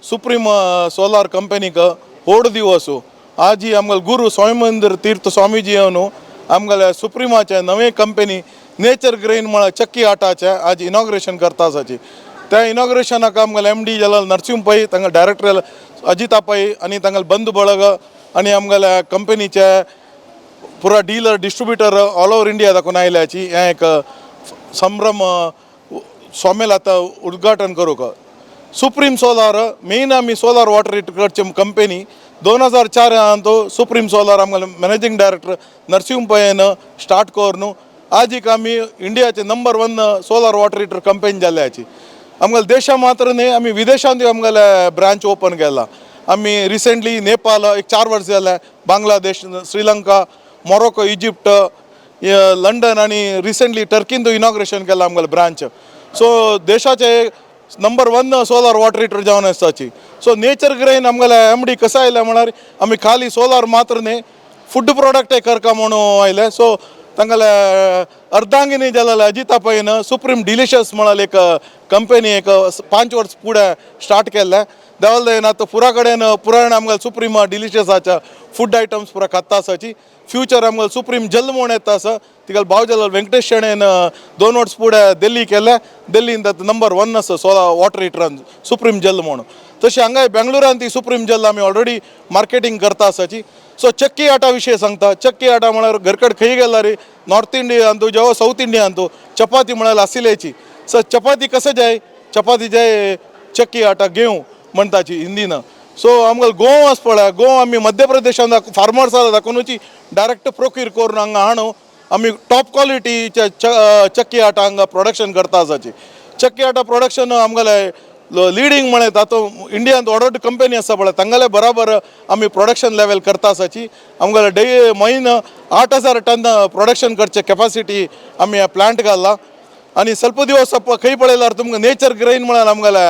Supreme solar company का होड दिवस आज ही आमगल गुरु स्वामींद्र तीर्थ स्वामीजी आमगल सुप्रीमाचे नवे कंपनी नेचर ग्रेन मळ चक्की आटाचे आज इनॉग्रेशन करता आसाची त्या इनॉग्रेशनाक आमगल MD जलाल नरसिंह पै तंग डायरेक्टर अजिता पै आणि तंगल बंधु ಬಳಗ आणि आमगल कंपनीचे पुरा dealer distributor all over India दाखवून आयल्याची हे एक संभ्रम स्वामेल आता उद्घाटन करू का सुप्रीम सोलार मेन आम्ही सोलार वॉटर हीटरचे कंपनी 2004 अंतू सुप्रीम सोलार आमगल managing director Narasimha Pai start करून आज एक आम्ही इंडियाचे number 1 solar water heater company जाल्याची आमगल देशा मात्र नाही आम्ही विदेशांत आमगल ब्रांच ओपन केला आम्ही रिसेंटली नेपाळ एक 4 वर्ष झाले बांगलादेश श्रीलंका मोरोको इजिप्ट लंडन आणि रिसेंटली टर्कीन इनॉग्रेशन केला आमगल ब्रांच सो देशाचे नंबर 1 सोलार वॉटर हीटर जावन आसाची सो नेचर ग्रेन आमगल MD कसा आयला म्हळ्यार आम्ही खाली सोलार मात्र न्ही फूड प्रोडक्ट करका म्हणून आयले सो तंगल अर्धांगिनी जाल्यार अजिता पैन सुप्रीम डिलिशियस म्हणाल एक कंपनी एक 5 वर्ष पुढे स्टार्ट केल्ले देवाल आता पुरा कडेन पुराण आमगल सुप्रीम डिलिशियसाच्या फूड आयटम्स पुरा खाता आसाची फ्यूचर आमगल सुप्रीम जल म्हणून येता आसा तिगल भावजलाल वेंकटेश शेणेन 2 वर्स पुढे दिल्ली केले दिल्लीन नंबर 1 आसा सोलार वॉटर हिटरान सुप्रीम जल म्हणून तशी हांगा बेंगळुरान ती सुप्रीम जल आमी ऑलरेडी मार्केटिंग करता आसाची सो चक्की आटा विशय सांगता चक्की आटा म्हळ्यार घरकड खंय गेला रे नॉर्थ इंडिया तूं जेव्हा साऊथ इंडिया तूं चपाती म्हळ्यार आसिलेची सो चपाती कशें जाय चपाती जाय चक्की आटा घेवं म्हणटाची हिंदीन सो आमकां गोव आसा पळय गोव आमी मध्य प्रदेशान फार्मर्साला दाखोवनूची डायरेक्ट प्रोक्यूर करून हांगा हाडून आमी टॉप क्वॉलिटीचे चक्की आटा हांगा प्रोडक्शन करता आसाची चक्की आटा प्रोडक्शन आमगेले लिडिंग म्हणे तातूंत इंडियान ऑर्डर कंपनी आसा पळय तांगेले बराबर आमी प्रोडक्शन लेवल करता आसाची आमगेले म्हयन 8000 टन प्रोडक्शन करचे कॅपॅसिटी आमी प्लांट घाला आणि ಸ್ವಲ್ಪ दिवस खंय पळयल्यार तुमकां नेचर ग्रेन म्हळ्यार आमगेले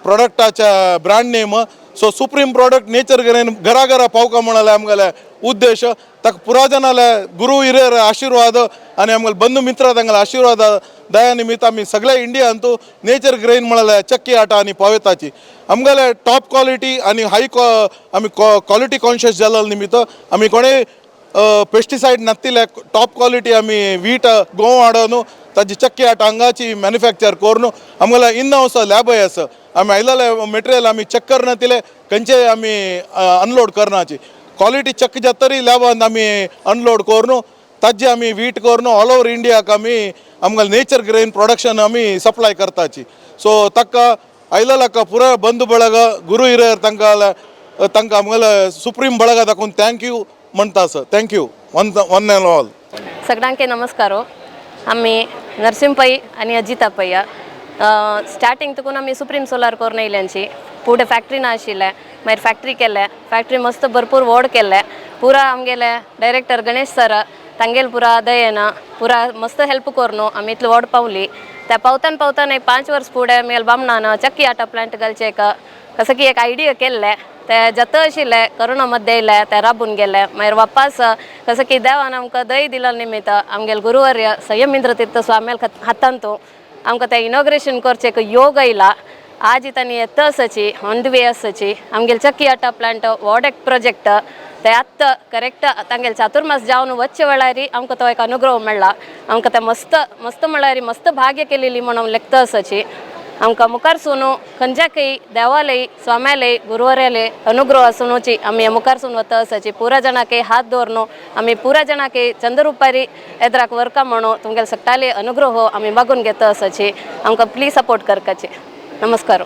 प्रोडक्टाचे brand name so supreme product nature grain घरा घरा पावका म्हणाले आमगेले उद्देश ताका पुरा जनाले गुरु हिरेर आशीर्वाद आणि आमगेले बंधू मित्र तांगेले आशीर्वाद दया निमित्त आमी सगळे इंडियान नेचर ग्रेन म्हणाले चक्की आटा आणि पावयताची आमगेले टॉप क्वॉलिटी आणि हाय आमी क्वॉलिटी कॉन्शियस जाल्या निमित्त आमी कोणेय पेस्टिसाइड नासतिले टॉप क्वॉलिटी आमी वीट गोव हाडून ताजी चक्की आट हांगाची मॅन्युफॅक्चर करून आमगेला इन हाऊस लॅब आसा आमी आयलेले मटेरियल आमी चेक करना तिले खंयचे आमी अनलोड करनाची क्वालिटी चेक जातरी लॅबान आमी अनलोड करून ताजे आमी वीट करून ऑल ओवर इंडियाक आमी आमगेले नेचर ग्रेन प्रोडक्शन आमी सप्लाय करताची सो ताका आयलेलाका पुरा बंधू ಬಳಗ गुरु हिरेर तांकां आमगेले सुप्रीम ಬಳಗ दाखोवन थँक्यू म्हणटा sir thank you one and all सगळ्यांके नमस्कार आम्ही नरसिंहपै आणि अजितापैया स्टार्टिंग तुकून आम्ही सुप्रीम सोलार कोर येयल्यांची पुढे फॅक्टरी ना आशिल्ले मागीर फॅक्टरी केले फॅक्टरी मस्त भरपूर व्हड केले पुरा आमगेले डायरेक्टर गणेश सर तांगेल पुरा दयेना पुरा मस्त हेल्प करनो आमी इतलो व्हड पावली त्या पावतान एक 5 वर्स फुडें आमगेल बामणान चक्की आटा प्लांट घालचे कसं की एक आयडिया केल्ले ते जत आशिल्ले कोरोना मध्ये येयले ते राबून गेले मागीर वापस कसं की देवान आमकां दय दिला निमित्त आमगेल गुरुवर्य संयमेंद्र तीर्थ स्वामी हातान तो आमकां ते इनॉग्रेशन करचे योग आयला आज तांणी येत आसाची ऑन द वे आसाची आमगेल चक्की आटा प्लांट व्हड एक प्रोजेक्ट ते आत्ता करेक्ट तांगेल चातुर्मास जावन वच्चे वेळारी आमकां तो एक अनुग्रह मेळ्ळा आमकां ते मस्त म्हळ्यार मस्त भाग्य केलेली म्हणून लेखता आसाची आमकां मुखार सुनू खंयच्याकय देवालय स्वाम्यालय गुरुवर्यालय अनुग्रह आसुनूची आमी मुखार सून वता आसाची पुरा जाणांके हात दवरनो आमी पुरा जाणांके चंद्ररुपारी येद्राक वर्का म्हणू तुमगेले सगळ्याले अनुग्रह आमी मागून घेता आसाची आमकां प्लीज सपोर्ट करपाचे नमस्कार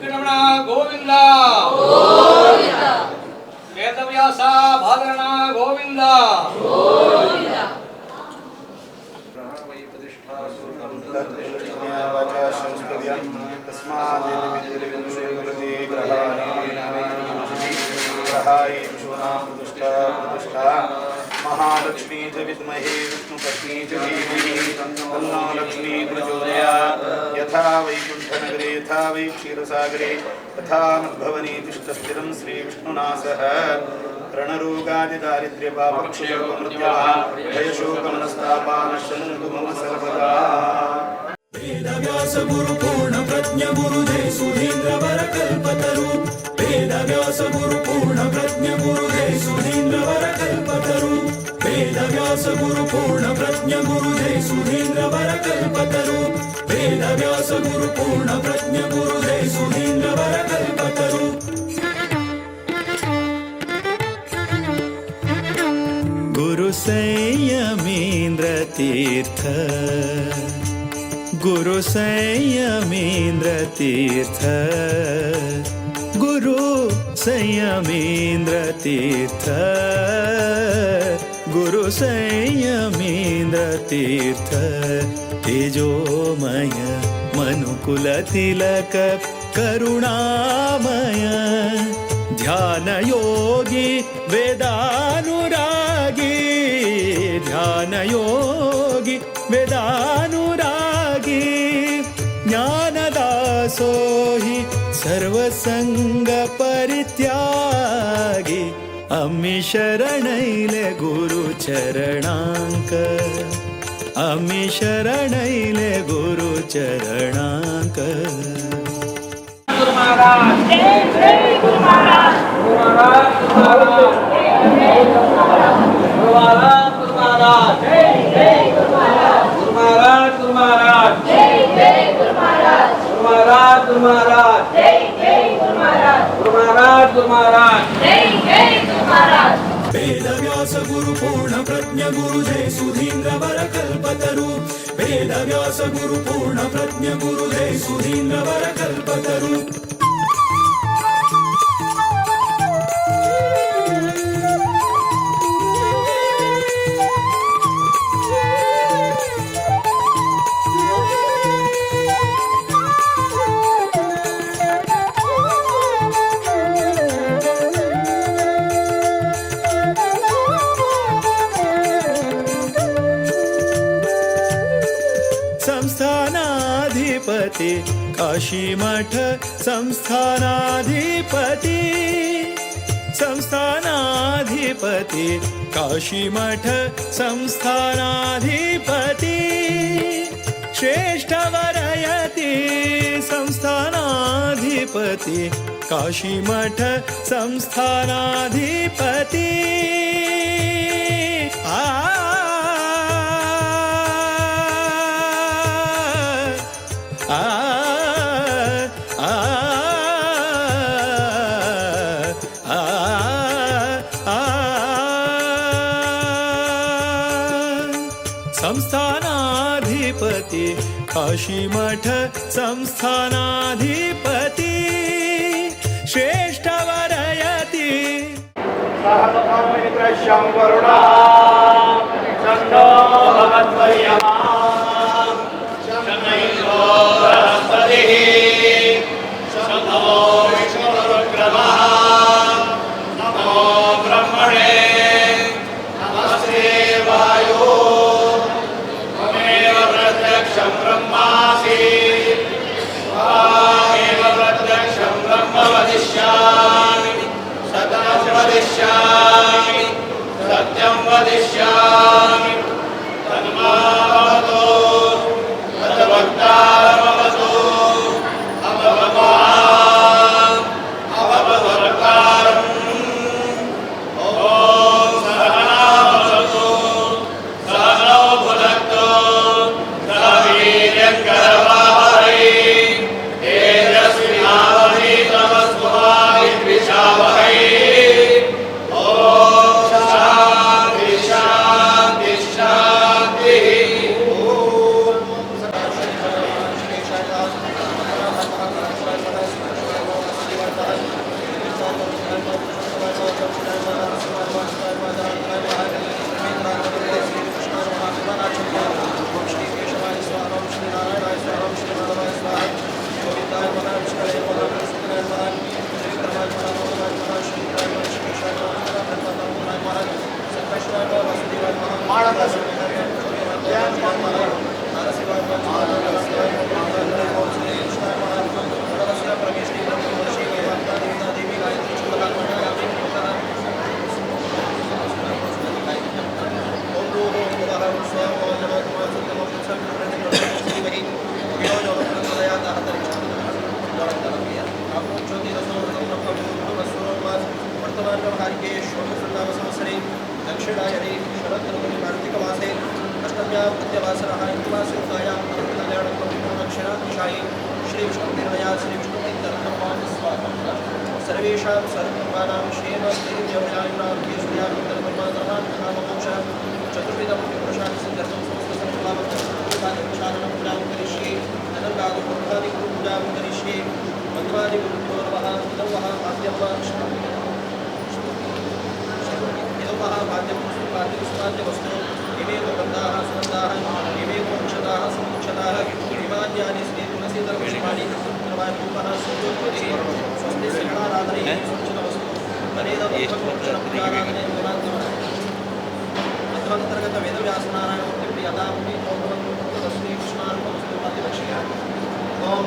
వెంకటరమణ గోవింద వేదవ్యాస భాగరణ గోవింద महालक्ष्मी च विद्महे विष्णुपत्नी च धीमहि तन्नो लक्ष्मी प्रचोदयात् यथा वैकुण्ठनगरे यथा वै क्षीरसागरे तथा मद्भवने तिष्ठस्थिरं श्रीविष्णुना सह रणरोगादिदारिद्र्यपापक्षयोगमृत्युः भयशोकमनस्तापानश्यन्तु मम सर्वदा वेदव्यास गुरु पूर्ण प्रज्ञ गुरु जय सुधींद्र वर कल्पतरु वेदव्यास गुरु पूर्ण प्रज्ञ गुरु जय सुधींद्र वर कल्पतरु वेदव्यास गुरु पूर्ण प्रज्ञ गुरु जय सुधींद्र वर कल्पतरु वेदव्यास गुरु पूर्ण प्रज्ञ गुरु जय सुधींद्र वर कल्पतरु गुरु संयमेन्द्र तीर्थ गुरु संयमेन्द्र तीर्थ गुरु संयमेन्द्र तीर्थ गुरु संयमेन्द्र तीर्थ तेजोमय मनुकुल तिलक करुणामय ध्यान योगी वेदानुरागी ध्यान योगी वेदानुरागी ज्ञानदासो हि सर्वसंग परित्यागी अम्मि शरणैले गुरु चरणांक अम्मि शरणैले गुरु चरणांक गुरु महाराज जय जय गुरु महाराज गुरु महाराज गुरु महाराज गुरु महाराज जय जय गुरु महाराज गुरु महाराज गुरु महाराज जय जय गुरु महाराज गुरु महाराज गुरु महाराज जय जय गुरु महाराज गुरु महाराज गुरु महाराज जय जय गुरु महाराज वेदव्यास गुरु पूर्ण प्रज्ञ गुरु जय सुधींद्र वर कल्पतरु वेदव्यास गुरु पूर्ण प्रज्ञ गुरु जय सुधींद्र वर कल्पतरु संस्थानाधिपति काशी मठ संस्थानाधिपति संस्थानाधिपति काशी मठ संस्थानाधिपति श्रेष्ठ वरयति संस्थानाधिपति काशी मठ संस्थानाधिपति संस्थानाधिपति काशी मठ संस्थानाधिपति श्रेष्ठ वरयति सहस्रं वरुणः चन्दो भगवद्वर्यमा शनैरो बृहस्पतिः शन्नो विष्णुरुक्रमः नमो ब्रह्मणे नमस्ते वायो त्वमेव प्रत्यक्षं ब्रह्मासि त्वामेव प्रत्यक्षं ब्रह्म वदिष्यामि सत्यं वदिष्यामि सत्यं वदिष्यामि तन्मावतो तद्वक्तारमवतु स्वाहाय श्री विष्णुदेवया श्री विष्णुतीर्थम स्वाहा सर्वेषां सर्वकर्माणां क्षेम श्रीर्जयायुराग्यश्रियामित्रकर्माधर्मान् चतुर्विधं पुरुषान् सिद्ध्यर्थं समस्तसंकल्पं पूजां करिष्ये अनन्तादिपूजां करिष्ये मध्वादिगुरुभ्यो नमः इदं महाभाग्यं इदं महाभाग्यं सुपाद्यवस्तु इमे गन्धाः सुगन्धाः इमे मोक्षदाः समुक्षदाः हिमाद्यानि श्री तुलसीधर्मपुष्पाणि सर्वाणि सूर्योत्पत्तिः स्वस्ति श्रीगणाराधने सूचितमस्तु अनेदमोक्षणपूजाराधने मध्वान्तर्गत वेदव्यासनारायणमूर्तिं यदापि तस्मै कृष्णार्पणमस्तु प्रतिलक्ष्य ओम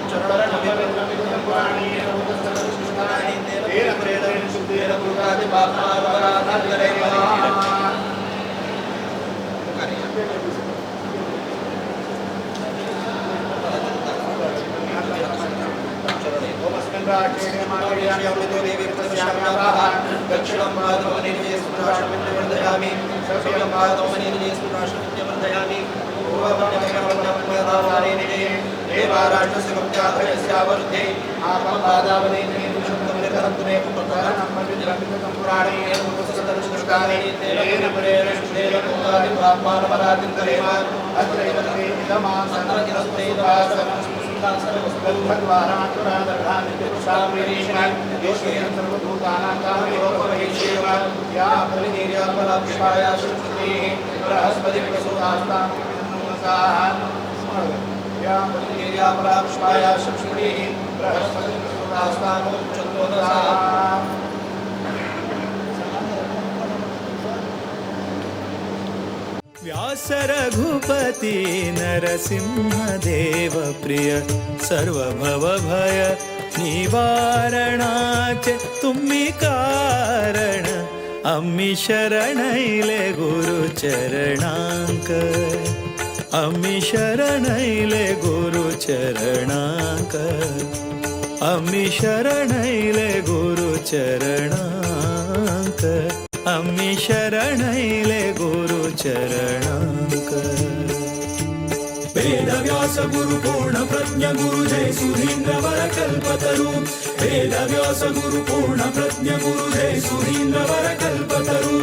देवाराष्ट्रस्य भक्त्याधयस्यावरुद्धे आपदावनेने दुष्टमनिरहन्तुने पुत्राणि सदर्शकानि तेन प्रेरष्टेन कुमारि ब्रह्मानमरादिन्तरेम अत्रैव ते इदमासनरकिरस्तेदवासनं सर्वभूतानां कामयोगमहेश्वेव या फलिनीर्याफलापुष्पाया श्रुतिः बृहस्पतिप्रसूदास्तां या फलिनीर्याफलापुष्पाया श्रुतिः बृहस्पतिप्रसूदास्तां चतुर्दशाः व्यास रघुपति नरसिंहदेव प्रिय सर्वभव भय निवारणाचे तुम्ही कारण आम्ही शरणैले गुरुचरणांक आम्ही शरणैले गुरुचरणांक आम्ही शरणैले गुरुचरणांक आम्ही शरणैले गुरुचरणांक वेदव्यास गुरु पूर्ण प्रज्ञ गुरु जय सुधींद्र वर कल्पतरु वेदव्यास गुरु पूर्ण प्रज्ञ गुरु जय सुधींद्र वर कल्पतरु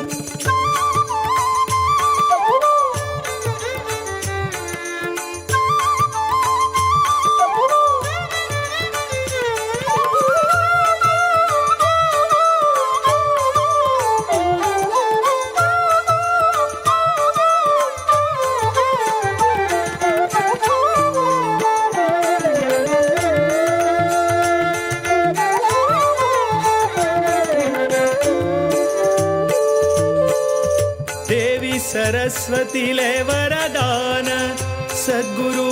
सरस्वतीले वरदान सद्गुरु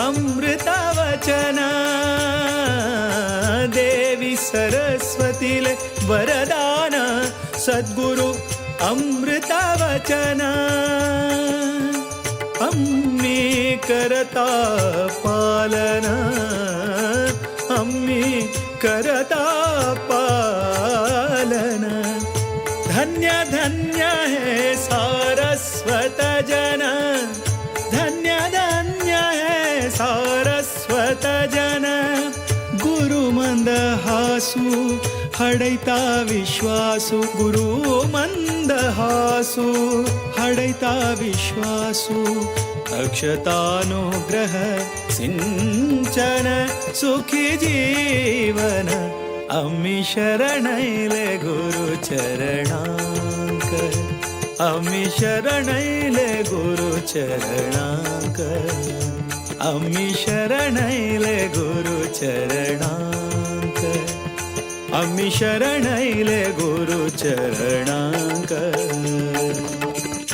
अमृता वचन देवी सरस्वतीले वरदान सद्गुरु अमृता वचन अम्मी करता पालन अम्मी करता पालन धन्य धन्य है सारस्वत जन धन्य धन्य है सारस्वत जन गुरु मंद हासु हडैता विश्वासु गुरु मंद हासु हडैता विश्वासु अक्षतानुग्रह सिंचन सुखी जीवन अम्मी शरणैले गुरुचरणांक अम्मी शरणैले गुरुचरणांक अम्मी शरणैले गुरुचरणांक अम्मी शरणैले गुरुचरणांक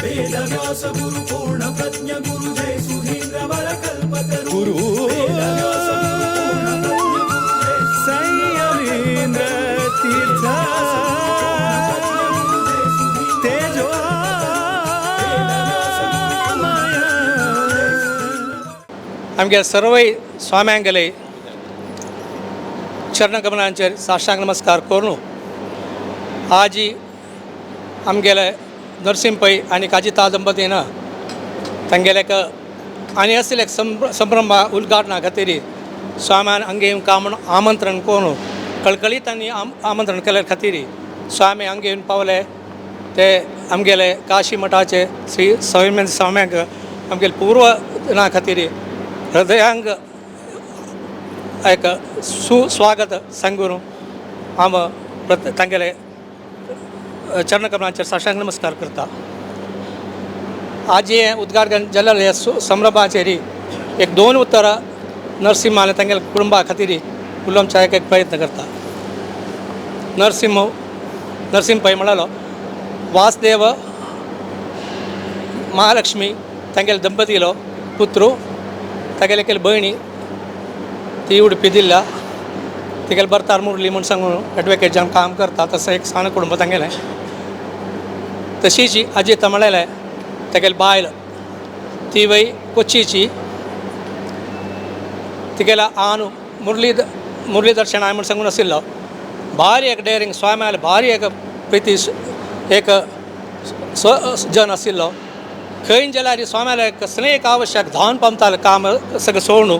वेदव्यास गुरु पूर्ण प्रज्ञ गुरु जय सुधींद्र वर कल्पतरु गुरु वेदव्यास गुरु पूर्ण प्रज्ञ गुरु जय संयमींद्र तीर्थ तेजो आमगे सर्वय स्वाम्यांगेले चरणकमलांचेर साष्टांग नमस्कार करून आजी आमगेले नरसिंह पै आनी काजिता दंपतीन तांगेले आनी असले संभ्रम उद्घाटना खातीर स्वाम्यान अंगेन काम आमंत्रण कोण कळकळीत त्यांनी आमंत्रण केल्या खातीर स्वामी हांगा येवन पावले ते आमगेले काशी मठाचे श्री स्वामी स्वाम्याक आमगेले पूर्वना खातीर हृदयांग एक सुस्वागत सांगून हांव तांगेले चरणकमलांचेर साश्टांग नमस्कार करता. आज हे उद्घाटन जाल्ले हे संभ्रमाचेर एक 2 उतरां नरसिंहान तांगेल्या कुटुंबा खातीर उलोवचा एक प्रयत्न करता. नरसिंह पै म्हणालो वासुदेव महालक्ष्मी तांगेले दंपतीलो पुत्रू तागेले केले भयणी ती उडपी दिल्या तिगेले भरतार मुरली म्हूण सांगून एडवोकेट जावन काम करता तसं एक साणं कुटुंब तांगेलें. तशीच अजित म्हळेलें तेगेली बायल ती वय कोच्चीची तिगेला आनु मुरलीदर्शन हांवें म्हूण सांगून आशिल्लो भारी एक डेअरिंग स्वाम्याल भारी एक प्रिती एक जन आशिल्लो. खंय जाल्यार स्वाम्याल कसलेंय एक आवश्यक धांवन पावतालें काम सगळें सोडून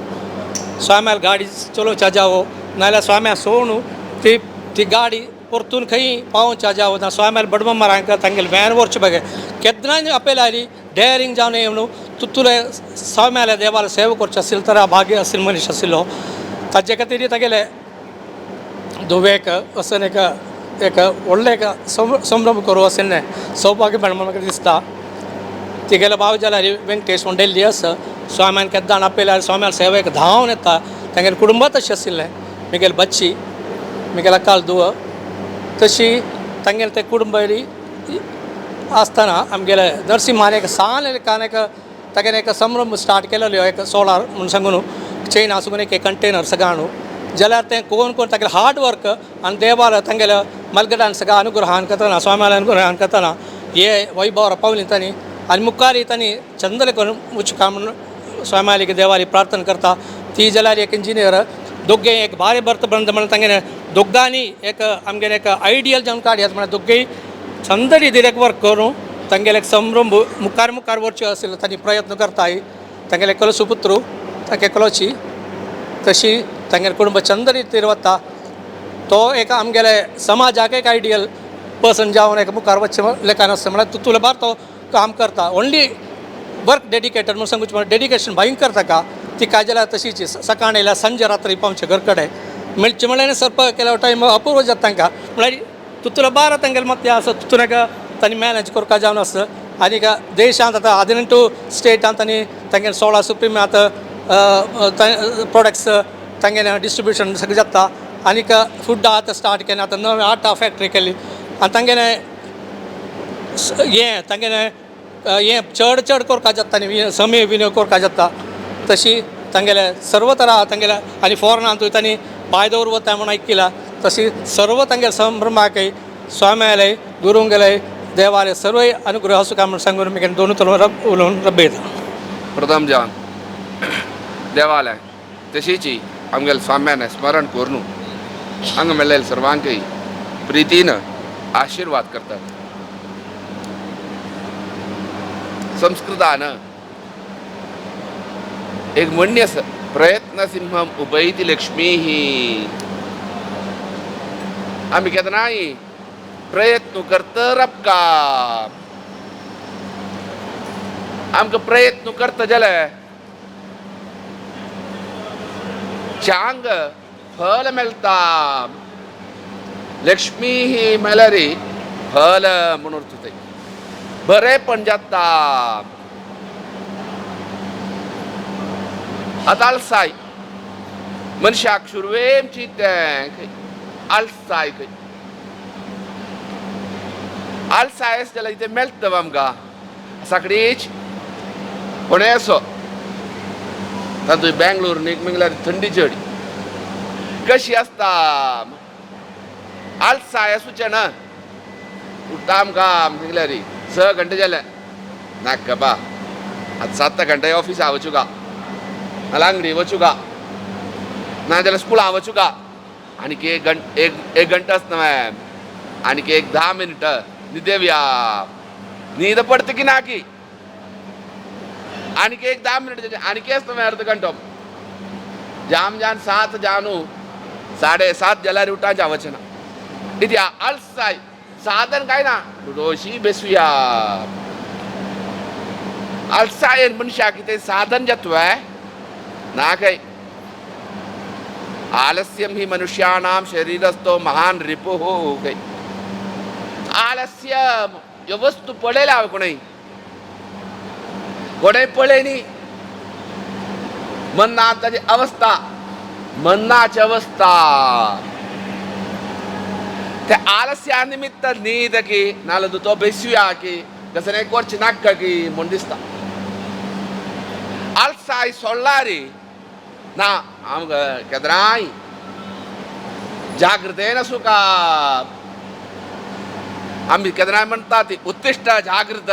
स्वाम्याल गाडी चलोवच्या जावो नाल्यार स्वाम्या सोडून ती गाडी परतून खंय पावोवच्या जावो ना स्वाम्याल बडबंबारांक तांगेले व्हॅन व्हरचे बगे केन्नाय आपयल्यारी डेअरिंग जावन येवन तुले स्वाम्याल्या देवाला सेवा करचे आशिल्लो तर भाग्य आशिल्लो मनीस आशिल्लो. ताजे खातीर तागेले धुवेक वचून एक व्हडलें एक संभ्रम करूं आशिल्लें सौभाग्य मेळ्ळें म्हाका दिसता. तिगेलो भाव जाल्यार वेंकटेश म्हूण डेल्ली आसा स्वाम्यान केद्दां आपयल्यार स्वाम्याल सेवेक धांवन येता तांगेले कुटुंब तशें आशिल्लें. म्हगेली बच्ची म्हगेलो काल दुव तशी तांगेले ते कुटुंबारी आसतना आमगेले नरसिंहान एक सान एक तागेले एक संभ्रम स्टार्ट केलेलो एक सोलार म्हूण सांगून चेन आसून एक कंटेनर सगळ्यां जाल्यार तें कोण तागेलें हार्ड वर्क आनी देवाल तांगेल्या मलगडान सगळ्या अनुग्रहान करतना स्वाम्याल अनुग्रहान करतना हे वैभवार पावली तांणी आनी मुखार तांणी चंदले करून मुचका म्हणून स्वाम्याली देवाली प्रार्थना करता. ती जाल्यार एक इंजिनियर दोग्गे एक भारी बर्त बंद म्हणून तांगेले दोग्गांनी एक आमगेले एक आयडियल जावन काडयात म्हळ्यार दोग्गय चंदरी दिरेक वर्क करून तांगेले एक संभ्रम मुखार व्हरच्यो आशिल्लो तांणी प्रयत्न करताय. तांगेले एकलो सुपुत्रू तांगे एकलोची तशी तांगेले कुटुंब चंदरी तिर वता. तो एक आमगेले समाजाक एक आयडियल पर्सन जावन एक मुखार वचचे लेखान आसता म्हळ्यार तुला बार तो काम करता ओन्ली वर्क डेडिकेटेड म्हणून सांगूचे म्हळ्यार डेडिकेशन भयंकर ताका. ती काय जाल्यार तशीच सकाळी येयल्यार संजे रात्री पावचे घर कडेन मेळचे म्हळ्यार सर्प केल्या टायम अपूर्व जाता तांकां म्हळ्यार तुला बारा तांगेले मत आसा तुका तांणी मॅनेज करपा जावन आसा. आनीक देशांत आतां 18 स्टेटांत तांणी तांगेले 16 सुप्रीम आतां प्रोडक्ट्स तांगेले डिस्ट्रिब्युशन सगळें जाता. आनीक फूड आतां स्टार्ट केलें आतां नवी 8 फॅक्टरी केली आनी तांगेले तांगेले चड करपा जाता न्ही समय विनियोग करपा जाता. तशी तांगेले सर्व तरा तांगेले आनी फॉरनांतूय तांणी पांय दवर वता म्हूण आयकिला. तशी सर्व तांगेले संभ्रमाकय स्वाम्यालय गुरूंगेलय देवालय सर्व अनुग्रह आसूं काय म्हूण सांगून म्हगेले 2 उतर उलोवन रबयता. प्रथम जावन देवालय तशीच आमगेले स्वाम्यान स्मरण करून हांगा मेळ्ळेले सर्वांकय प्रितीन आशिर्वाद करतात. संस्कृतान एक म्हणणी आसा प्रयत्न सिंहम उपैति लक्ष्मी. आमी केन्नाय प्रयत्न करता रबका आमकां प्रयत्न करता जाल्यार चांग फल मेळटा. लक्ष्मी ही म्हळ्यार फल म्हणून अर्थ बरेपण जाता. आतां आलसाय मनशाक शुरवेम चिंतें आलसाय खंय आलसाय आसा जाल्यार इथे मेळटा आमकां साकडेच कोणें असो तातूंत बेंगलोर न्ही म्हळ्यार थंडी चड कशी आसता आलसाय आसूचें ना उठता आमकां म्हळ्यार 6 घंटे जाले नाका बा आतां 7 घंटे ऑफिसा वचूं गा नाल्यार अंगडी वचूं गा नाजाल्यार स्कुला वचूं गा आनीक एक घंटा आसता मॅम आनीक एक 10 मिनटां न्हिदेवया न्हीद पडटा की ना की आनीक एक 10 मिनटां आनीक आसता मॅम अर्द घंटो जाम जान 7 जानू 7:30 जाल्यार उठांच्या वचना इथे आळसाय साधन काय ना रोशी बेसुया आळसाय मनशा कितें साधन जातवाय ना काय आलस्यम ही मनुष्याणाम शरीरस्थो महान रिपुः काय आलस्य ह्यो वस्तू पळयला हांवें कोणेय पळयनी मन्नाची अवस्था मन्नाची अवस्था त्या आलस्या निमित्त न्हीद की नाल्यार तो बेसुया की कसं कोरची नाका की म्हण दिसता आलसाय सोडलारी ना आमकां केदराय जागृतेन आसूं का आमी केदराय म्हणटा ती उत्तिश्ठ जागृत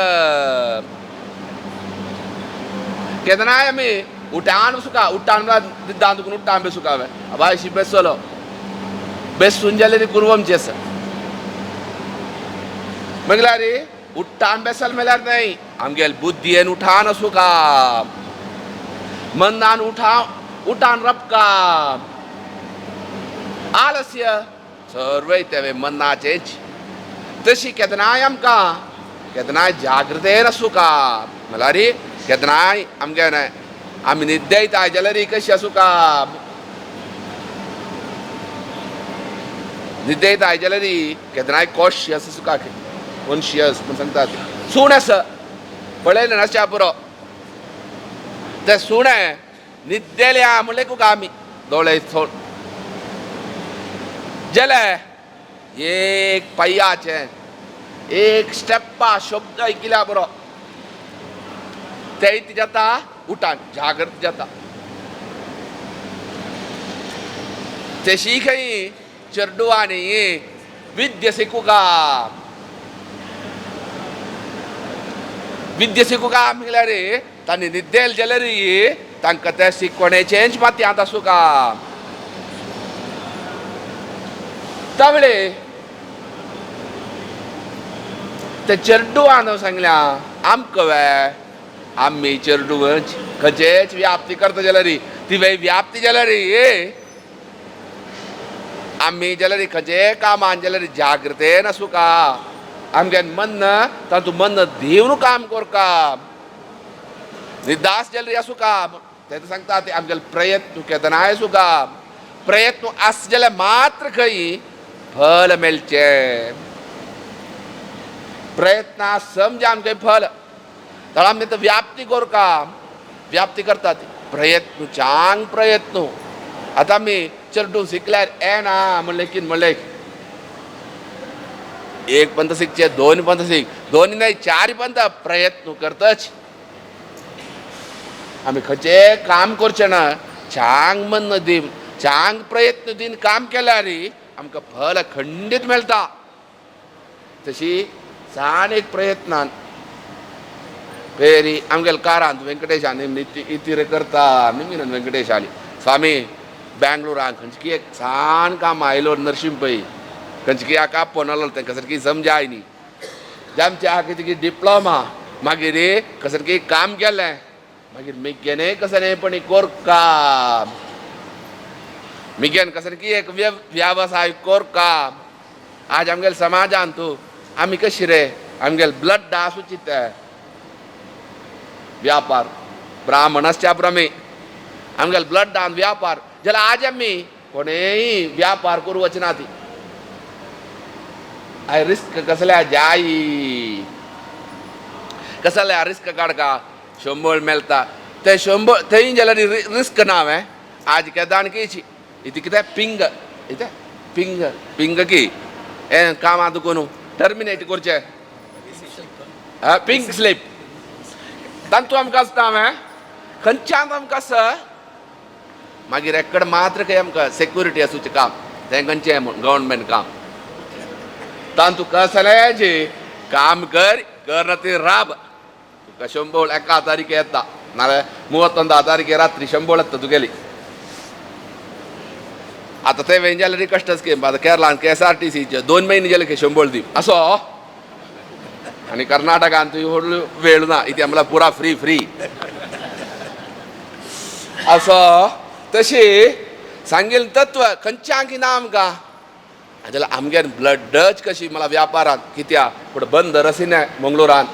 केदनाय आमी उठान सुका उठान दिद्दान दुखून उठान बेसू का अबायशी बेसलो बेसून जाल्यार कुरवमची आसा म्हटल्यार उठान बेसल म्हळ्यार न्हय आमगेल बुद्दीन उठान आसूं का मनान उठान रपका आलस्य सर्व तेवे मनाचेच तशी केदनाय आमकां केदनाय जागृतेन आसूं का म्हळ्यार केदनाय आमगे आमी न्हिद्ययता जाल्यार कशी आसूं का न्हिद्ययता जाल्यार केदनाय कॉशियस आसूं का कॉन्शियस म्हण सांगतात सूण आसा पळयलें नासच्या पुरो ते सुणें न्हिद्यल्या म्हणलें तुका आमी दोळे सोड जाल्यार एक पय्याचें एक स्टेप्पा शब्द ऐकल्या बरो ते जाता उठान जागृत जाता तशी खंय चेडवांनी विद्या शिकुका विद्या शिकुका म्हळ्यार तांणी न्हिद्यल जाल्यार तांकां ते शिकवणेचेंच माथ्यांत आसूं का तावळे ते चेडवान सांगल्या आमकां आमी चेडूच खंयचेच व्याप्ती करता जाल्यार ती व्याप्ती जाल्यार आमी जाल्यार खंयचे कामान जाल्यार जागृतेन आसूं का आमगेन मन तातूंत मन देवन काम करका निदास जाल्यार आसूं का ते सांगता ते आमगेले प्रयत्न केदनाय आसूं का प्रयत्न आस जाल्यार मात्र खंय फल मेळचे प्रयत्न समजा आमगे फल तर आमी तर व्याप्ती करका व्याप्ती करतात प्रयत्न चांग प्रयत्न आतां आमी चेडूं शिकल्यार येना म्हणलें की म्हणलें एक पंत शिकचे दोन पंत शिक दोन नाही चार पंत प्रयत्न करतच आमी खंयचे काम करचे ना चांग मन दिन चांग प्रयत्न दिन काम केल्यार आमकां फल खंडीत मेळटा तशी सान एक प्रयत्नान पेरी आमगेले कारांत वेंकटेशान इतिर करता निमिरन वेंकटेश आली स्वामी बेंगलोरान खंयची एक सान काम आयलो नरसिंह पै खंयची हाका पोनलो तांकां सारकी समजाय न्ही जामचे हाका कितें डिप्लोमा मागीर कसरकी काम केलें मागीर मिगेने कसलेपणी कोरका मिगेन कसरकी एक व्यवसाय कोरका आज आमगेले समाजान तूं आमी कशी रे आमगेले ब्लड आसूं चित्ते व्यापार ब्राह्मण आसच्या प्रमे आमगेले ब्लड दान व्यापार जाल्यार आज आमी कोणेय व्यापार करूं वचना ती आय रिस्क कसल्या जायी कसल्या रिस्क काडका शंबर मेळटा ते शंबर थंय जाल्यार रिस्क ना आज केदान केची इथे कितें पिंग इथे पिंग पिंग की हें कामां दुखून टर्मिनेट करचें पिंक स्लीप तांतू आमकां आसता खंयच्यान आमकां आसा मागीर एकडे मात्र खंय आमकां सेक्युरिटी आसूचें काम तें खंयचें गव्हर्नमेंट काम तांतू कसलेंच काम कर ते राब तुका शंबर एका तारीखे येता नाल्यार 31 तारीखे रात्री शंबर येता तुगेली आतां ते वें जाल्यार कश्ट स्कीम आतां केरळान KSRTCचे 2 म्हयने जाले की शंबर दी असो आनी कर्नाटकान तुवें व्हडलो वेळ ना इथे आमकां पुरा फ्री असो तशी सांगेल तत्व खंयच्या की ना आमकां जाल्यार आमगेर ब्लड डच कशी मला व्यापारांत कित्या पुढे बंद रसीने मंगळुरान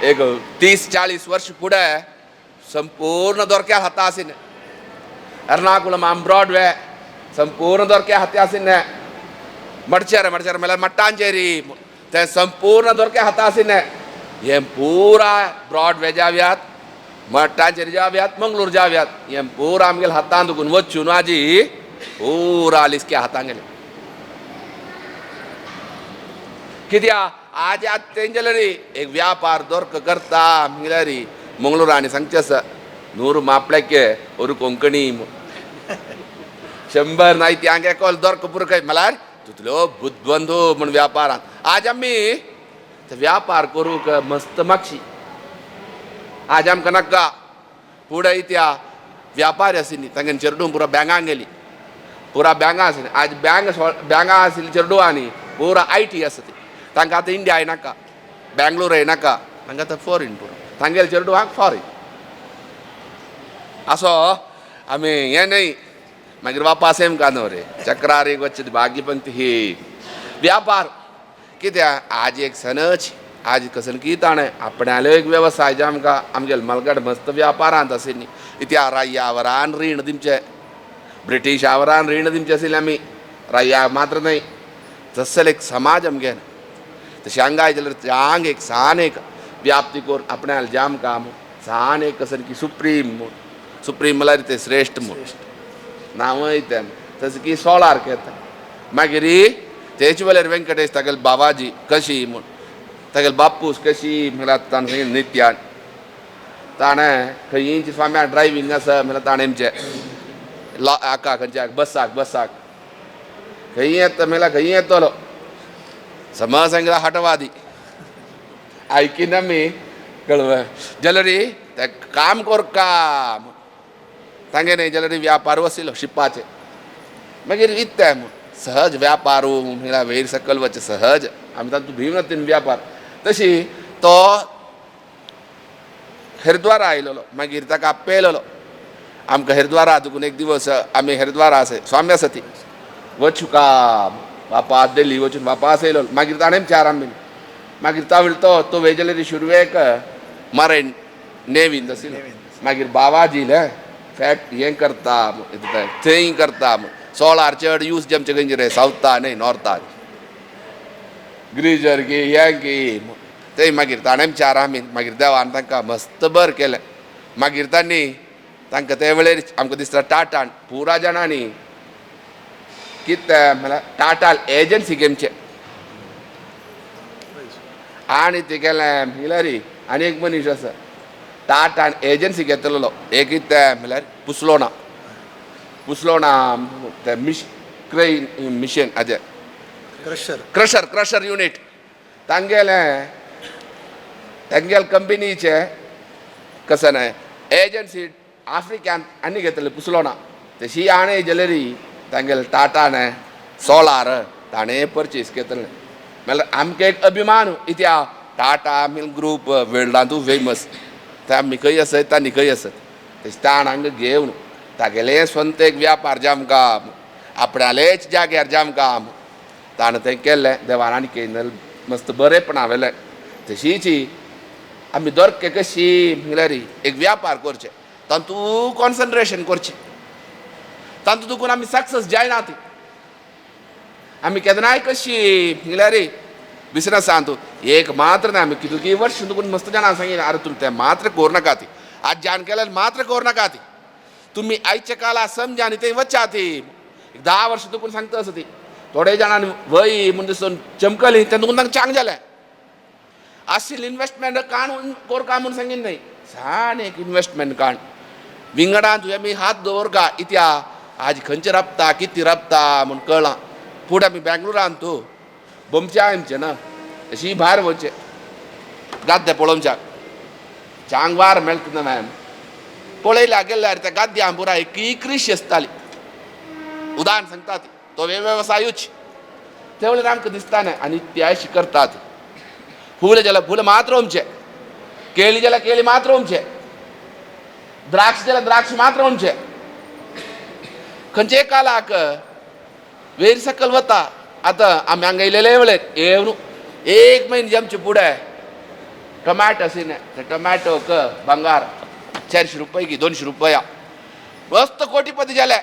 एक 30-40 वर्ष पुढे संपूर्ण दोरक्या हाता आसिने एर्नाकुलम आम ब्रॉडवे संपूर्ण दोरक्या हाती आसिने मडचेर म्हळ्यार मट्टांचेरी ते संपूर्ण दोरक्या हाता आसिने हे पुरा ब्रॉडवे जाव्यात मट्टांचेरी जाव्यात मंगळूर जाव्यात हे पुरा आमगेले हातान दुखून वचून आजी पुरा लिस्क्या हातान गेले कित्या आज तेंचेलरी एक व्यापार दोरक करता मिलारी मंगळूर आनी सांगचे आसा 100 मापळेके ஒரு कोंकणी 100 नाही ती हांगे कोल दोरक पुरकय म्हळ्यार तुतलो बुद्धबंधू म्हण व्यापारांत आज आमी ते व्यापार करूंक मस्त मागशी आज आमकां नाका फुडें इत्या व्यापारी आशिल्ली तांगे चेडूं पुरो बँकांक गेली पुरा बँका आशिल्ली आज बँका आशिल्ली चेडूं पुरा IT आसा ती तांकां आतां इंडिया नाका बँगलोर नाका तांकां आतां फॉरीन पुरो तांगेले चेडूं फॉरीन असो आमी हें न्हय मागीर वापस येम कांदो रे चक्रारीक वचत भागी पंक्ती ही व्यापार कित्या आज एक सनच आज कसन की ताणें आपणालो एक वेवसाय जे आमकां आमगेले मलगड मस्त व्यापारांत आशिल्ली इत्या राय्यावरान रीण दिवचें ब्रिटीश आवरान रीण दिवचें आशिल्लें आमी राय्या मात्र न्हय तस्सले एक समाज आमगेर तशें हांगाय जाल्यार जांग एक सान एक व्याप्ती कोर आपणाल जाम काम सान एक कसन की सुप्रीम म्हळ्यार ते श्रेश्ठ म्हूण नांवय तें तशें की सोळार घेता मागीर तेचे वेल्यार व्यंकटेश तागेले बाबाजी कशी म्हूण तागेले बापूस कशी म्हळ्यार ताणें नित्यान ताणें खंयची स्वाम्या ड्रायव्हींग आसा म्हळ्यार ताणें आमचे हाका खंयच्या बसाक खंय येता म्हळ्यार खंय येतलो समज सांगला हटवादी आयकीन आमी कळव जाल्यार ते काम कोर काम तांगे न्हय जाल्यार व्यापार वसिलो शिपाचे मागीर इत्तें सहज व्यापार म्हळ्यार वयर सकयल वचे सहज आमी तातूंत भिवनातीन व्यापार तशी तो हरिद्वारा आयलोलो मागीर ताका आपयलोलो आमकां हरिद्वारा देखून एक दिवस आमी हरिद्वारा आसा स्वामी आसा ती वचूं का वापास दिल्ली वचून वापास येयलो मागीर ताणें चारान बीन मागीर तो वेजेलेरी शुरवेक मरायन नेवीन आशिल्लो मागीर बाबाजी फॅक्ट हें करता थंय करता सोलार चड यूज जे आमचे खंयचे रे सावथा न्हय नॉर्थाक ग्रिजर घे हें घे थंय मागीर ताणें चारान बीन मागीर देवान तांकां मस्त बर केलें मागीर तांकां ते वेळेर आमकां दिसता टाटान पुरा जाणांनी कितें म्हळ्यार टाटा एजन्सी गेमचे आनी ते केलें हिलरी आनी एक मनीस आसा टाटान एजन्सी घेतलेलो एक कितें म्हळ्यार पुसलोना ते मिशन हाजें क्रशर युनीट तांगेले कंपनीचे कसन एजन्सी आफ्रिकान आनी घेतले पुसलोना तशी आणी जाल्यारी तांगेले टाटान सोलार ताणें परचेस केतलें म्हळ्यार आमकां एक अभिमान इत्या टाटा मिल ग्रूप वर्ल्डांतूय फेमस ते आमी खंय आसत आनी खंय आसत तशें ताण हांगा घेवन तागेलें स्वंत एक व्यापार जे आमकां आपणालेच जाग्यार जे आमकां ताणें तें केल्लें देवान आनी केन्ना मस्त बरेपणा वेलें तशीच आमी दोरके कशी म्हळ्यार एक व्यापार करचें तातूंत कॉन्सन्ट्रेशन करचें तातूंत देखून आमी सक्सेस जायना ती आमी केन्नाय कशी म्हळ्यार बिझनसांत एक मात्र ना आमी कितकी वर्ष देखून मस्त जाणां सांगितलें आरे तुमी तें मात्र करूं नाका ती आज जाण केल्यार मात्र करूं नाका ती तुमी आयच्या काळा समजा आनी थंय वचा ती 10 वर्ष देखून सांगता आसा ती थोडे जाणांनी वय म्हण दिसून चमकली तें देखून तांकां चांग जालें आशिल्ली इन्वेस्टमेंट काण कोरका म्हूण सांगिल्लें न्हय सान एक इन्वेस्टमेंट काण विंगडान तुवें आमी हात दवरका इत्या आज खंयचे रपता कितें रपता म्हूण कळ्ळां फुडें आमी बेंगलोरान तूं बोमच्या आमचें ना अशी भायर वचचें गाद्दे पळोवच्याक चांग वार मेळटा ना मॅम पळयल्यार गेल्यार त्या गाद्द्यां पुराय कृशी आसताली उदाहरण सांगता ती तो वेवसायूच ते वेळार आमकां दिसता न्हय आनी ते अशी करतात फूल जाल्यार फूल मात्र ओमचें केळी जाल्यार केळी मात्र ओमचें द्राक्ष जाल्यार द्राक्ष मात्र ओमचें खंयचे कालाक वेर सकल वता आतां आमी हांगा येयलेले वेळेक येवन 1 म्हयने आमचे फुडें टोमॅटो आशिल्ले ते टोमॅटोक भांगार 400 रुपया की 200 रुपया मस्त कोटीपती जाले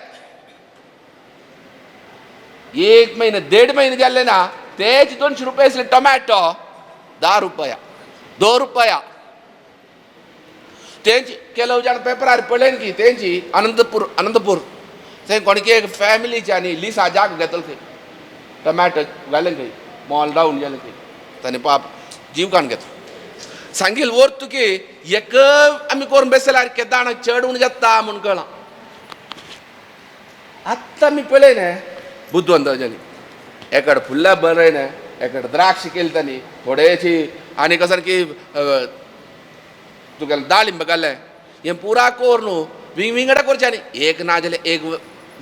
1 म्हयने 1.5 म्हयने जाल्ले ना तेच 200 रुपया आसले टोमॅटो 10 रुपया 2 रुपया तेंची केलो जाण पेपरार पळयन की तेंची अनंतपूर थंय कोणकी एक फॅमिलीच्यानी लिसा जाग घेतलो थंय टोमॅटो घालें खंय मॉल डावन गेलें खंय ताणें पाप जीव काण घेतलो सांगील वर तुके एक आमी करून बसल्यार केदार चढून जाता म्हूण कळ्ळां आत्तां आमी पळयलें बुद्धवंताच्यानी एकडे फुल्ला बरयलें एकडे द्राक्ष केली तांणी थोडेशी आनी कसं की तुगेलें दाळिंब घालें हें पुरा कोर न्हू विंगडा करचें न्ही एक ना जाल्यार एक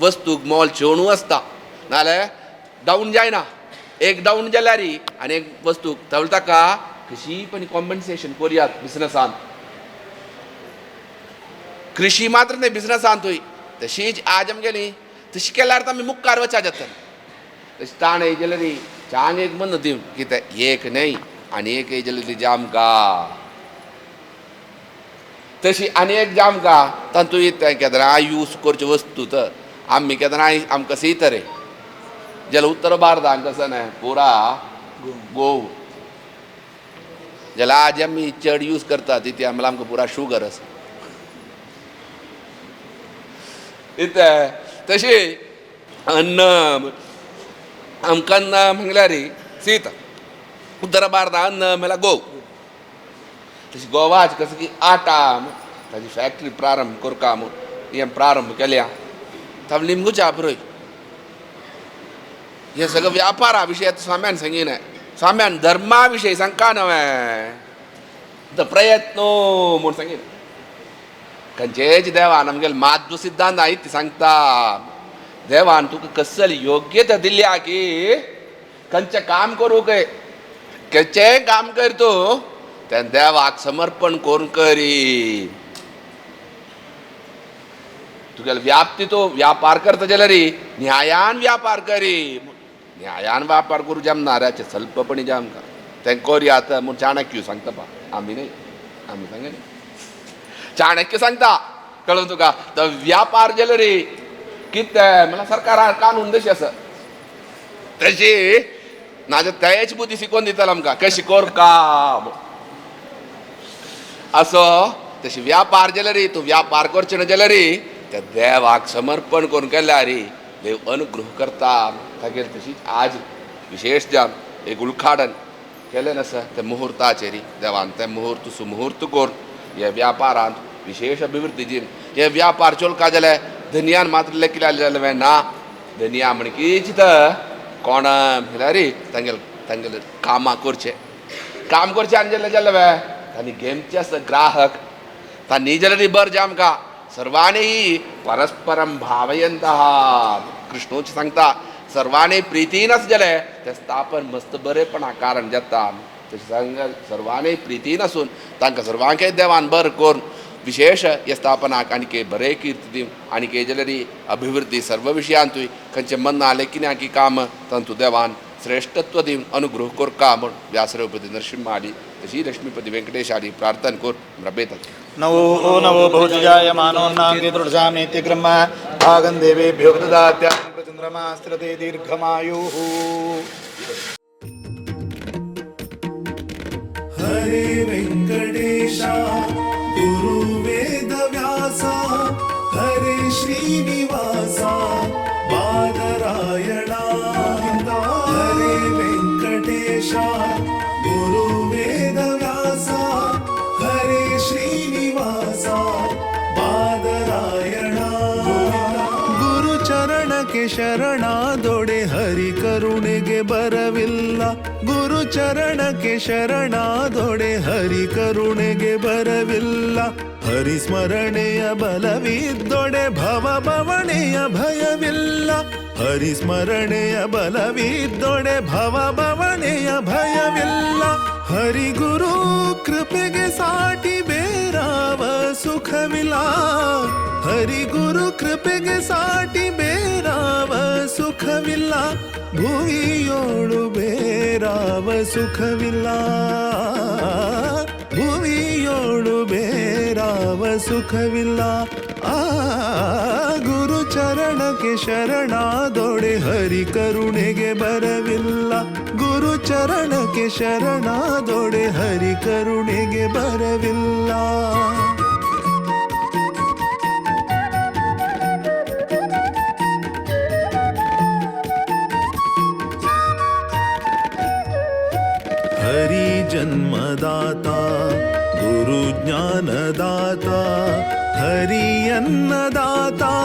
वस्तूक मोल चेवणू आसता नाल्यार डावन जायना एक डावन जाल्यार आनी एक वस्तूक तवल ताका कशी पण कॉम्पन्सेशन करुयात बिझनसान कृषी मात्र नाही बिझनसांतूय तशीच आज आमगेली तशी केल्यार आमी मुखार वचा जातलें तशें ताण येयलें न्ही चांग एक म्हण दिवन कितें एक न्हय आनी एक येयलें ती आमकां तशी आनी एक आमकां तातूंत केन्ना यूज करच्यो वस्तू तर आमी केन्ना आमकां सीत रे जाल्यार उत्तर भारतांत कसं न्हय पुरा गोव जाल्यार आज आमी चड यूज करता तितून आमकां पुरा शुगर आसा तशी अन्न आमकां अन्न म्हणल्यार सीत उत्तर भारतांत अन्न म्हणल्यार गोव तशी गोवाच कसं की आटा ताची फॅक्टरी प्रारंभ करता म्हूण हें प्रारंभ केल्या तांणी लिंबूच्या पुरोय हे सगळं व्यापारा विशय स्वाम्यान सांगिना स्वाम्यान धर्मा विशयी सांगता नव्हे प्रयत्नो म्हूण सांगिना खंयचेच देवान आमगेले माध्व सिद्धांत आयित ती सांगता देवान तुका कसली योग्यता दिल्या की खंयचें काम करूंक खंयचेंय काम कर तूं तें देवाक समर्पण करून करी तुगेले व्याप्ती तूं व्यापार करता जाल्यार न्यायान व्यापार करी न्यायान व्यापार करूं जमना रे स्वल्पपणी जमता तें करयात म्हूण चाणक्य सांगता पा आमी न्हय आमी सांगना चाणक्य सांगता कळ्ळें तुका तो व्यापार जाल्यार कितें म्हळ्यार सरकारान कानून जशी आसा तशी नाजाल्यार तेच बुद्धी शिकोवन दितलो आमकां कशी करका असो तशी व्यापार जाल्यार तूं व्यापार करचें ना जाल्यार त्या देवाक समर्पण करून केल्यार देव अनुग्रह करता तागेर तशीच आज विशेष जावन एक उलखाडन केलें आसा त्या मुहूर्ताचेर देवान तें मुहूर्त सुमुहूर्त करून ह्या व्यापारांत विशेष अभिवृद्धी दिवन हे व्यापार चलता जाल्यार धनियान मात्र लेखिल्लें जाल्यार ना धनिया म्हणकी चिंता कोण म्हळ्यार तांगेले कामां करचें काम करचें आनी जाल्यार तांणी घेवचें आसता ग्राहक तांणी जाल्यार बरें जें आमकां सर्वांनी परस्परम भावयंतः कृष्णूच सांगता सर्वांनी प्रितीन आसा जाल्यार तें स्थापन मस्त बरेपणा कारण जाता तशें सांग सर्वांनी प्रितीन आसून तांकां सर्वांकय देवान बरें करून विशेष ह्या स्थापनाक आनीक बरें कीर्ती दिवन आनीक जाल्यार अभिवृद्धी सर्व विशयांतूय खंयचें मन आलें कित्याक की काम तातूंत देवान श्रेष्ठत्व दिवन अनुग्रह करका म्हूण व्यासरेवपती नरसिंह आदी तशी लक्ष्मीपती वेंकटेश आदी प्रार्थना करून रबयतात नवो नवो बहुजायमानोन्नाङ्गे दृढजामीति ब्रह्मा भागं देवेभ्यो ददात्यां प्रचन्द्रमा स्थिरते दीर्घमायुः हरे वेंकटेशा गुरु वेदव्यासा हरे श्रीनिवासा बादरायणा हरे वेंकटेशा गुरु वेदव्यासा हरे श्रीनिवासा बादरायणा गुरुचरणके शरणादोडे हरि करुणೆಗೆ ಬರವಿಲ್ಲ ಗುರುಚರಣಕ್ಕೆ ಶರಣಾದೊಡೆ ಹರಿ ಕರುಣೆಗೆ ಬರವಿಲ್ಲ ಹರಿ ಸ್ಮರಣೆಯ ಬಲವಿದ್ದೊಡೆ ಭವ ಭವಣೆಯ ಭಯವಿಲ್ಲ ಹರಿ ಸ್ಮರಣೆಯ ಬಲವಿದ್ದೊಡೆ ಭವ ಭವಣೆಯ ಭಯವಿಲ್ಲ ಹರಿ ಗುರು ಕೃಪೆಗೆ ಸಾಟಿ ಬೇರಾವ ಸುಖವಿಲ್ಲ. ಹರಿ ಗುರು ಕೃಪೆಗೆ ಸಾಟಿ ಬೇರಾವ ಸುಖವಿಲ್ಲ. ಭುವಿಯೋಳು ಬೇರಾವ ಸುಖವಿಲ್ಲ. ಭುವಿಯೋಳು ಬೇರಾವ ಸುಖವಿಲ್ಲ. ಆ ಗುರು ಚರಣಕ್ಕೆ ಶರಣಾದೊಡೆ ಹರಿ ಕರುಣೆಗೆ ಬರವಿಲ್ಲ. ಗುರು ಚರಣಕ್ಕೆ ಶರಣಾದೊಡೆ ಹರಿ ಕರುಣೆಗೆ ಬರವಿಲ್ಲ. हरि जन्मदाता गुरु ज्ञानदाता. हरि अन्नदाता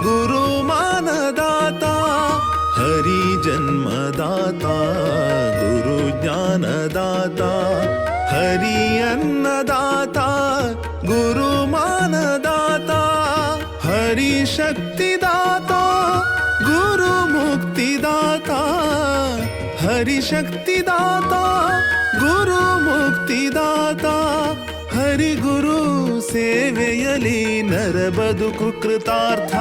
गुरु मानदाता. हरि जन्मदाता गुरु ज्ञानदाता. हरि अन्नदाता गुरु मानदाता. हरि शक्तिदाता गुरु मुक्तिदाता. हरि शक्तिदाता गुरु मुक्तिदाता. हरि गुरु ಸೇವೆಯಲಿ ನರ ಬದುಕು ಕೃತಾರ್ಥ.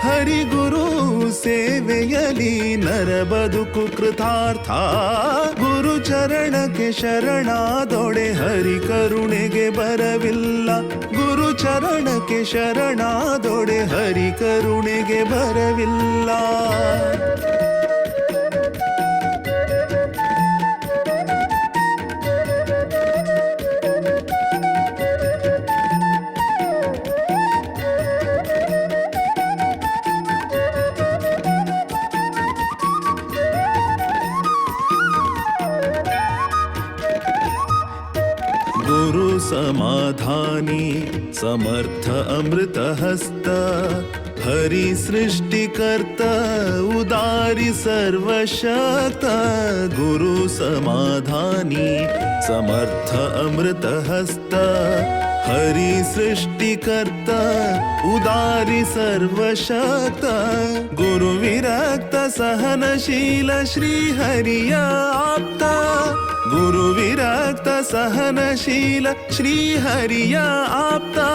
ಹರಿ ಗುರು ಸೇವೆಯಲಿ ನರ ಬದುಕು ಕೃತಾರ್ಥ. ಗುರು ಚರಣಕ್ಕೆ ಶರಣಾದೊಡೆ ಹರಿ ಕರುಣೆಗೆ ಬರವಿಲ್ಲ. ಗುರು ಚರಣಕ್ಕೆ ಶರಣಾದೊಡೆ ಹರಿ ಕರುಣೆಗೆ ಬರವಿಲ್ಲ. गुरु समाधानी समर्थ अमृत हस्त. हरि सृष्टिकर्ता उदारी सर्वशक्त. गुरु समाधानी समर्थ अमृत हस्त. हरि सृष्टिकर्ता उदारी सर्वशक्त. गुरु विरक्त सहनशील श्री हरिय आप्ता. गुरु विरक्त सहनशील श्री हरिय आप्ता.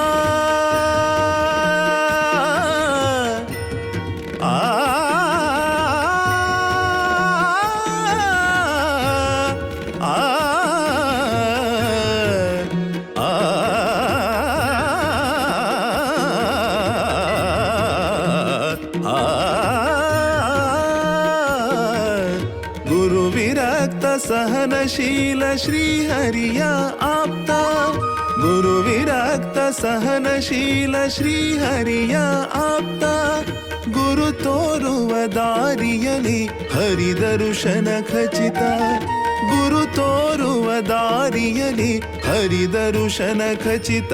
गुरु विरक्त सहनशील श्री हरिय आप्ता. गुरु विरक्त सहनशील श्री हरिय आप्ता. गुरु तोರುವ ದಾರಿಯಲಿ ಹರಿ ದರ್ಶನ ಖಚಿತ. ಗುರು ತೋರುವ ದಾರಿಯಲಿ ಹರಿ ದರ್ಶನ ಖಚಿತ.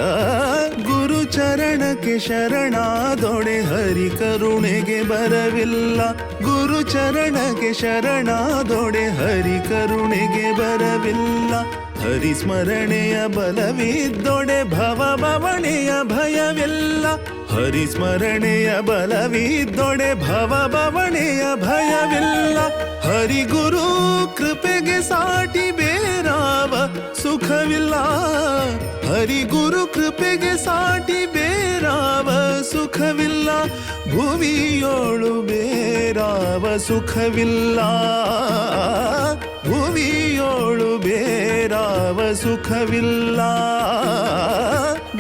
ಗುರು ಚರಣಕ್ಕೆ ಶರಣಾದೊಡೆ ಹರಿ ಕರುಣೆಗೆ ಬರವಿಲ್ಲ. ಗುರು ಚರಣಕ್ಕೆ ಶರಣಾದೊಡೆ ಹರಿ ಕರುಣೆಗೆ ಬರವಿಲ್ಲ. ಹರಿ ಸ್ಮರಣೆಯ ಬಲವಿದ್ದೊಡೆ ಭವ ಭವಣೆಯ ಭಯವಿಲ್ಲ. ಹರಿ ಸ್ಮರಣೆಯ ಬಲವಿದ್ದೊಡೆ ಭವ ಭವಣೆಯ ಭಯವಿಲ್ಲ. ಹರಿ ಗುರು ಕೃಪೆಗೆ ಸಾಟಿ ಬೇರಾವ ಸುಖವಿಲ್ಲ. ಹರಿ ಗುರು ಕೃಪೆಗೆ ಸಾಟಿ ಬೇರಾವ ಸುಖವಿಲ್ಲ. ಭುವಿಯೋಳು ಬೇರಾವ ಸುಖವಿಲ್ಲ. ಭುವಿಯೋಳು ಬೇರಾವ ಸುಖವಿಲ್ಲ.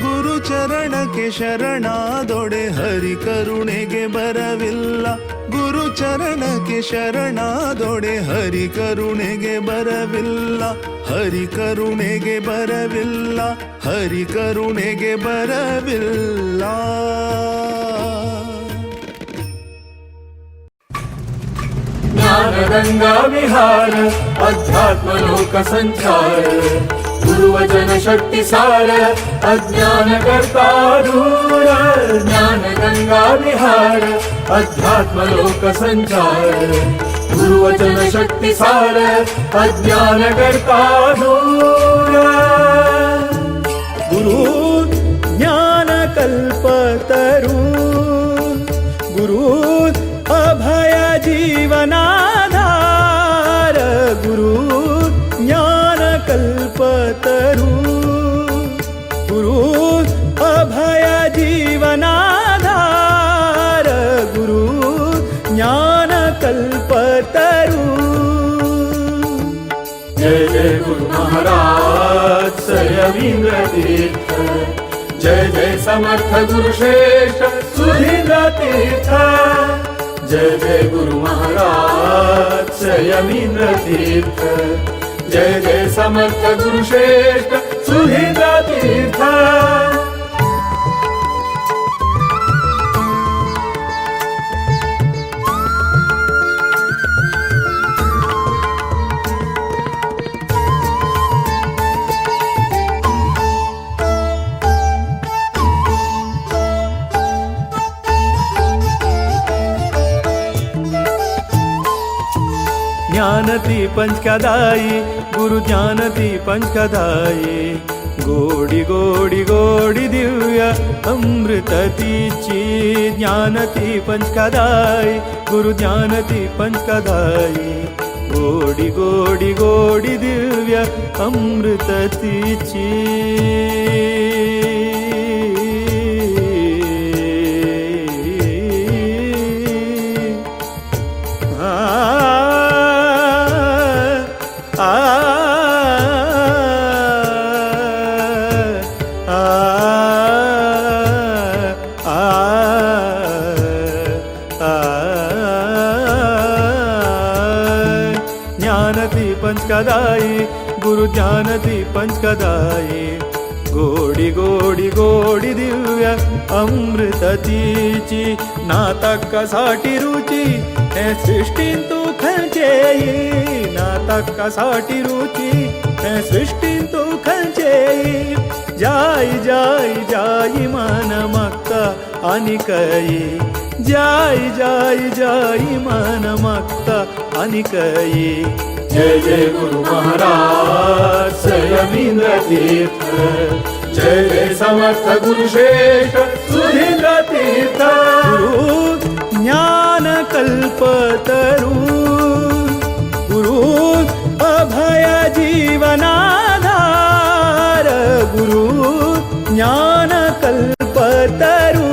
ಗುರು ಚರಣಕ್ಕೆ ಶರಣಾದೊಡೆ ಹರಿ ಕರುಣೆಗೆ ಬರವಿಲ್ಲ. ಗುರು ಚರಣಕ್ಕೆ ಶರಣಾದೊಡೆ ಹರಿ ಕರುಣೆಗೆ ಬರವಿಲ್ಲ. ಹರಿ ಕರುಣೆಗೆ ಬರವಿಲ್ಲ. ಹರಿ ಕರುಣೆಗೆ ಬರವಿಲ್ಲ. ज्ञानगंगा विहार अध्यात्म लोक संचार. गुरुवचन शक्ति सार अज्ञान करता दूर. ज्ञानगंगा विहार अध्यात्म लोक संचार. गुरुवचन शक्ति सार अज्ञान करता दूर. गुरु ज्ञान कल्पतरु. गुरु अभय जीवनाधार. गुरु ज्ञान कल्पतरू जय जय गुरु महाराज संयमींद्र तीर्थ जय जय समर्थ गुरुश्रेष्ठ सुधींद्र तीर्थ जय जय गुरु महाराज संयमींद्र तीर्थ जय जय समर्थ गुरुश्रेष्ठ सुधींद्र तीर्थ ज्ञानती पंचकदायी गुरु ज्ञानती पंचकदायी गोडी गोडी गोडी दिव्य अमृततीची ज्ञानती पंचकदायी गुरु ज्ञानती पंचकदायी गोडी गोडी गोडी दिव्य अमृततीची ज्ञानती पंचकदायी गुरु ज्ञानती पंचकदायी गोडी गोडी गोडी दिव्य अमृततीची नाटकासाठी रुची हे सृष्टीन तू खंचेई नाटकासाठी रुची हे सृष्टीन तू खंचेई जाई जाई जाई मन मक्ता आणि कई जाई जाई जाई मन मक्ता आणि कई जय जय गुरु महाराज संयमींद्र तीर्थ जय जय समर्थ गुरुश्रेष्ठ सुधींद्र तीर्थ गुरु ज्ञान कल्पतरू गुरु अभय जीवनाधार गुरु ज्ञान कल्पतरू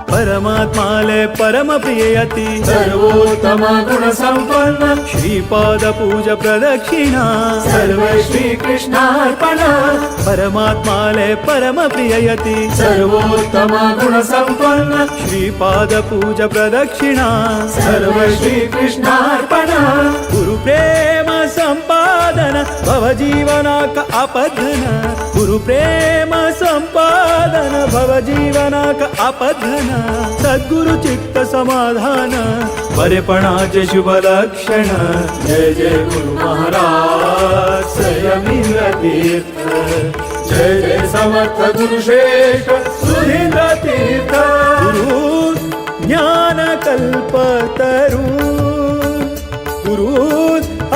परमात्माले परम प्रियति सर्वोत्तम गुण संपन्न श्रीपाद पूज प्रदक्षिणा सर्व श्री कृष्णार्पण परमात्माले परम प्रियति सर्वोत्तम गुण संपन्न श्रीपाद पूज प्रदक्षिणा सर्व श्री कृष्णार्पण गुरु प्रेम संपादन भव जीवनाक आपद्धन गुरु प्रेम संपादन भव जीवनाक आपद्धन सद्गुरु चित्त समाधान बरेपणाचे शुभ लक्षण जय जय गुरु महाराज संयमींद्र तीर्थ जय जय समर्थ गुरुश्रेष्ठ सुधींद्र तीर्थ गुरु ज्ञान कल्पतरू गुरु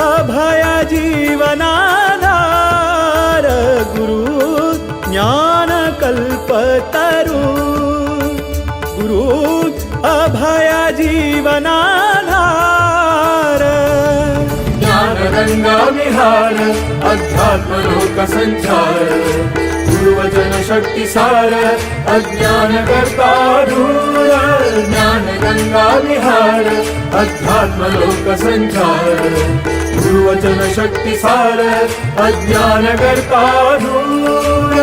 अभय जीवनाधार गुरु ज्ञान कल्पतरू गुरु अभय जीवनाधार ज्ञान गंगा विहार अध्यात्म लोक संचार गुरुवचन शक्ति सार अज्ञान करता दूर ज्ञान गंगा विहार अध्यात्म लोक संचार गुरुवचन शक्ति सार अज्ञान करता दूर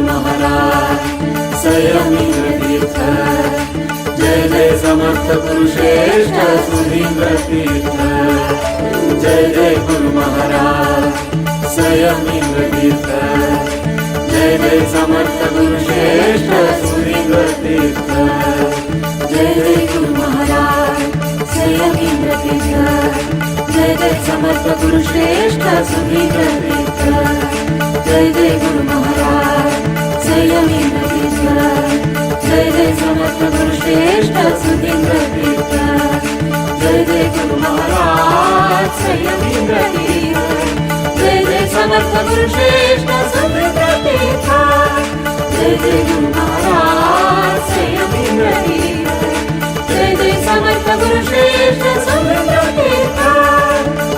महाराज संयमींद्र तीर्थ जय जय समर्थ गुरुश्रेष्ठ सुधींद्र तीर्थ जय जय गुरु महाराज संयमींद्र तीर्थ जय जय समर्थ गुरुश्रेष्ठ सुधींद्र तीर्थ जय जय गुरु महाराज संयमींद्र तीर्थ जय जय समर्थ गुरुश्रेष्ठ सुधींद्र तीर्थ जय जय गुरु महाराज संयमींद्र तीर्थ जय जय समर्थ गुरुश्रेष्ठ सुधींद्र तीर्थ जय जय गुरु महाराज संयमींद्र तीर्थ जय जय समर्थ गुरुश्रेष्ठ सुधींद्र तीर्थ जय जय गुरु महाराज संयम इंद्र तीर्थ जय जय समर्थ गुरु श्रेष्ठ सुरेंद्र तीर्थ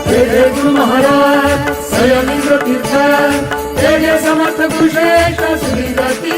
जय जय गुरु महाराज संयम इंद्र तीर्थ जय जय समर्थ गुरु श्रेष्ठ सुरेंद्र तीर्थ